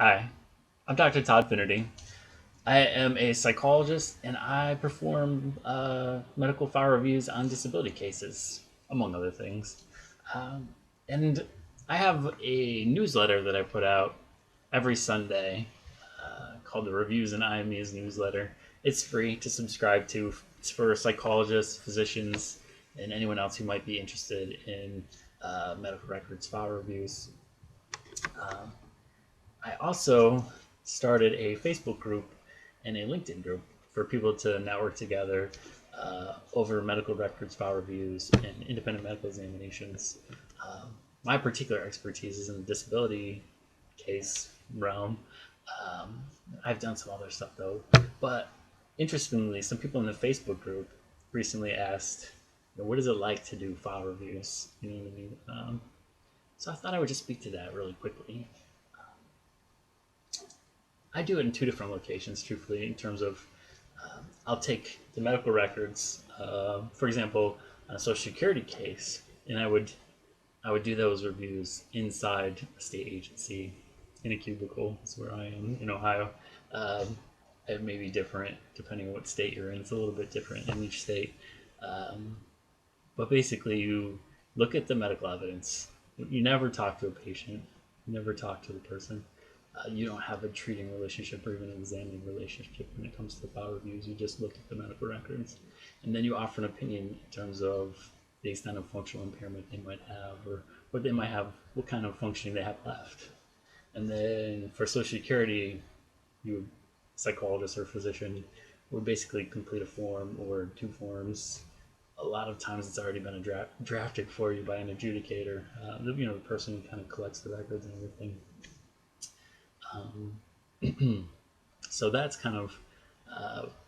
Hi, I'm Dr. Todd Finnerty. I am a psychologist and I perform medical file reviews on disability cases, among other things. Um, and I have a newsletter that I put out every Sunday called the Reviews and IME's newsletter. It's free to subscribe to. It's for psychologists, physicians, and anyone else who might be interested in medical records file reviews. Um, I also started a Facebook group and a LinkedIn group for people to network together over medical records, file reviews, and independent medical examinations. My particular expertise is in the disability case realm. Um, I've done some other stuff though, but interestingly, some people in the Facebook group recently asked, what is it like to do file reviews? You know what I mean? So I thought I would just speak to that really quickly. I do it in two different locations, truthfully, in terms of I'll take the medical records, for example, on a Social Security case, and I would do those reviews inside a state agency in a cubicle. That's where I am in Ohio. Um, it may be different depending on what state you're in. It's a little bit different in each state. Um, but basically, you look at the medical evidence. You never talk to a patient. You never talk to the person. You don't have a treating relationship or even an examining relationship when it comes to file reviews. You just look at the medical records, and then you offer an opinion in terms of the extent of functional impairment they might have, or what they might have, what kind of functioning they have left. And then for Social Security, you, psychologist or physician, would basically complete a form or two forms. A lot of times it's already been drafted for you by an adjudicator, the person who kind of collects the records and everything. So that's kind of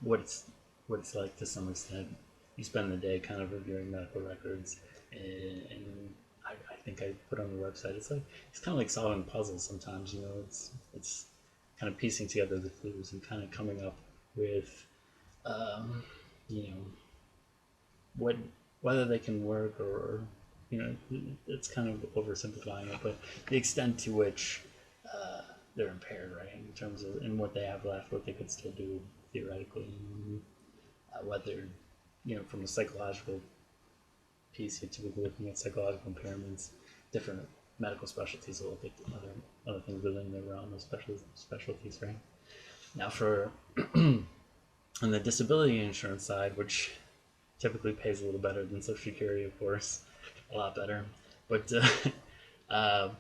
what it's like to some extent. You spend the day kind of reviewing medical records, and I think I put on the website. It's kind of like solving puzzles sometimes. It's kind of piecing together the clues and kind of coming up with um, you know what whether they can work or it's kind of oversimplifying it, but the extent to which uh, they're impaired, right, in terms of and what they have left, what they could still do theoretically, whether from a psychological piece, you're typically looking at psychological impairments. Different medical specialties will look at other things within their realm of specialties, right? Now, for on the disability insurance side, which typically pays a little better than Social Security, of course, a lot better. But uh,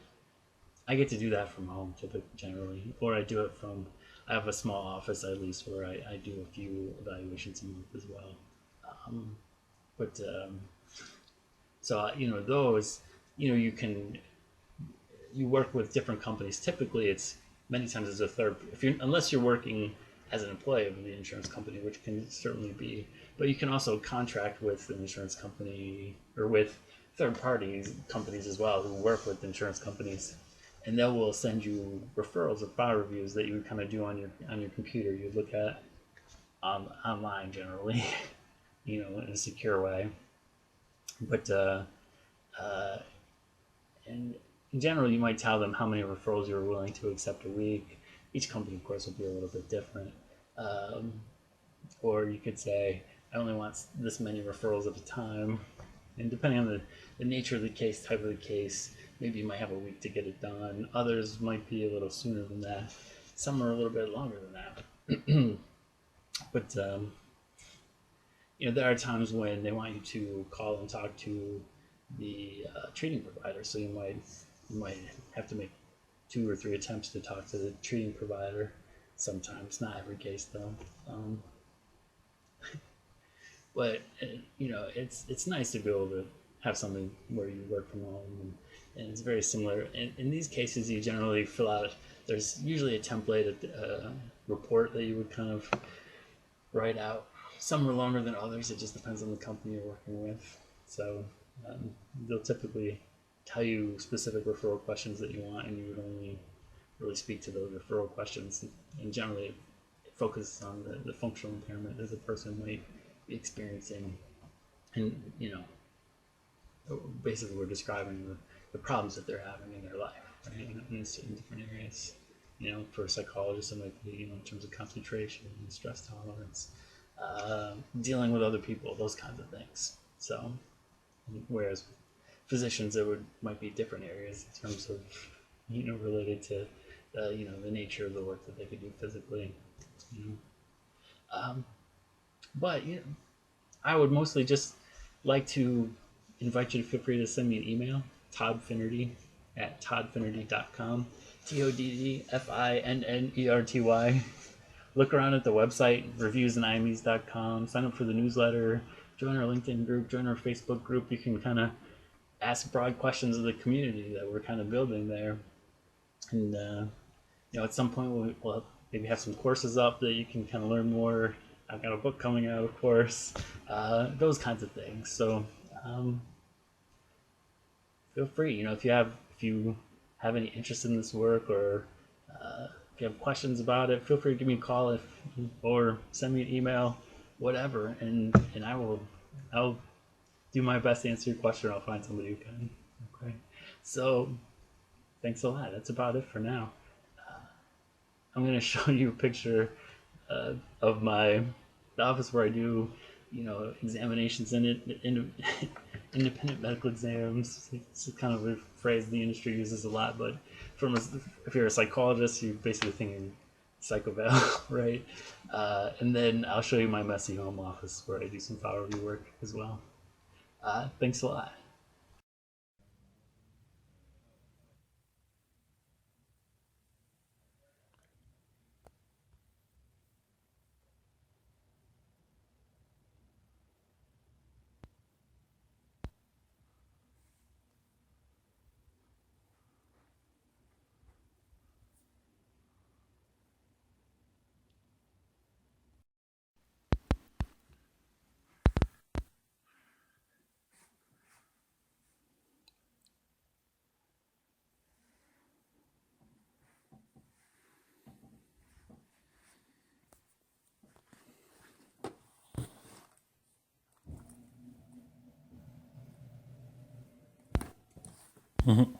I get to do that from home, typically, generally, or I do it from. I have a small office at least where I do a few evaluations a month as well. Um, but so those you work with different companies. Typically, it's many times as a third. If you unless you're working as an employee of the insurance company, which can certainly be, but you can also contract with an insurance company or with third parties companies as well who work with insurance companies, and they will send you referrals of file reviews that you would kind of do on your computer. You look at online generally, in a secure way. But uh, and in general, you might tell them how many referrals you're willing to accept a week. Each company, of course, will be a little bit different. Um, or you could say, I only want this many referrals at a time. And depending on the nature of the case, type of the case, maybe you might have a week to get it done. Others might be a little sooner than that. Some are a little bit longer than that. But there are times when they want you to call and talk to the treating provider. So you might have to make two or three attempts to talk to the treating provider. Sometimes, not every case though. Um, but it's nice to be able to have something where you work from home, and it's very similar. In these cases, you generally fill out. There's usually a template report that you would kind of write out. Some are longer than others. It just depends on the company you're working with. So they'll typically tell you specific referral questions that you want, and you would only really speak to those referral questions. And generally, it focuses on the functional impairment that the person might be experiencing. And, basically, we're describing the problems that they're having in their life, right, in different areas. For psychologists, it might be, in terms of concentration and stress tolerance, dealing with other people, those kinds of things. So, whereas physicians, might be different areas in terms of, related to, the nature of the work that they could do physically. You know. But I would mostly just like to invite you to feel free to send me an email, toddfinnerty@toddfinnerty.com, TODDFINNERTY. Look around at the website, reviewsandIMEs.com, sign up for the newsletter, join our LinkedIn group, join our Facebook group. You can kind of ask broad questions of the community that we're kind of building there. And, at some point we'll maybe have some courses up that you can kind of learn more. I've got a book coming out, of course, those kinds of things. So feel free, if you have any interest in this work, or if you have questions about it, feel free to give me a call or send me an email, whatever, and I'll do my best to answer your question. Or I'll find somebody who can. Okay, so thanks a lot. That's about it for now. I'm going to show you a picture of the office where I do, examinations in it, independent medical exams. It's kind of a phrase the industry uses a lot, but if you're a psychologist, you're basically thinking psychoval, right? And then I'll show you my messy home office where I do some file review work as well. Thanks a lot. Mm-hmm.